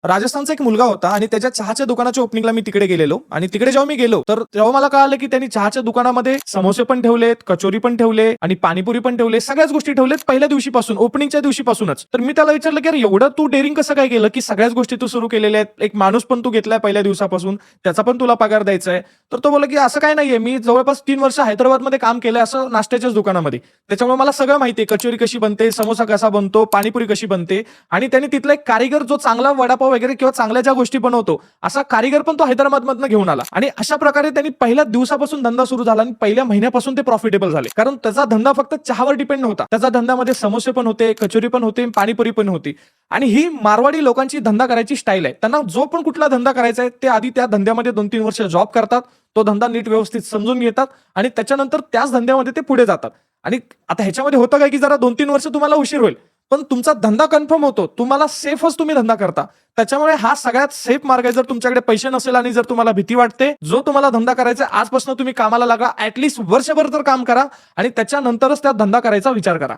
राजस्थानचा एक मुलगा होता आणि त्याच्या चहाच्या दुकानाच्या ओपनिंगला मी तिकडे गेलेलो आणि तिकडे जेव्हा मी गेलो तर तेव्हा मला कळालं की त्यांनी चहाच्या दुकानामध्ये समोसे पण ठेवलेत, कचोरी पण ठेवले आणि पाणीपुरी पण ठेवले, सगळ्याच गोष्टी ठेवलेत पहिल्या दिवशीपासून, ओपनिंगच्या दिवशीपासूनच. तर मी त्याला विचारलं की अरे एवढं तू डेअरिंग कसं काय केलं की सगळ्याच गोष्टी तू सुरू केलेल्या आहेत, एक माणूस पण तू घेतलाय पहिल्या दिवसापासून, त्याचा पण तुला पगार द्यायचा आहे. तर तो बोलला की असं काय नाहीये, मी जवळपास 3 वर्ष हैदराबादमध्ये काम केलंय असं नाश्त्याच्याच दुकानामध्ये, त्याच्यामुळे मला सगळं माहितीये, कचोरी कशी बनते, समोसा कसा बनतो, पाणीपुरी कशी बनते. आणि त्यांनी तिथला एक कारीगर जो चांगला वडापाव वगैरे किंवा चांगल्या ज्या गोष्टी बनवतो असा कारीगर पण तो हैदराबादमधनं घेऊन आला आणि अशा प्रकारे त्यांनी पहिल्या दिवसापासून धंदा सुरू झाला आणि पहिल्या महिन्यापासून ते प्रॉफिटेबल झाले. कारण त्याचा धंदा फक्त चहावर डिपेंड नव्हता, त्याचा धंद्यामध्ये समोसे पण होते, कचोरी पण होते, पाणीपुरी पण होती. आणि ही मारवाडी लोकांची धंदा करायची स्टाईल आहे. त्यांना जो पण कुठला धंदा करायचा आहे ते आधी त्या धंद्यामध्ये 2-3 वर्ष जॉब करतात, तो धंदा नीट व्यवस्थित समजून घेतात आणि त्याच्यानंतर त्याच धंद्यामध्ये ते पुढे जातात. आणि आता ह्याच्यामध्ये होतं काय की जरा 2-3 वर्ष तुम्हाला उशीर होईल, पण तुमचा धंदा कन्फर्म होतो, तुम्हाला सेफच तुम्ही धंदा करता. त्याच्यामुळे हा सगळ्यात सेफ मार्ग आहे. जर तुमच्याकडे पैसे नसेल आणि जर तुम्हाला भीती वाटते, जो तुम्हाला धंदा करायचा आजपासून तुम्ही कामाला लागा, ऍटलीस्ट वर्षभर तर काम करा आणि त्याच्यानंतरच त्या धंदा करायचा विचार करा.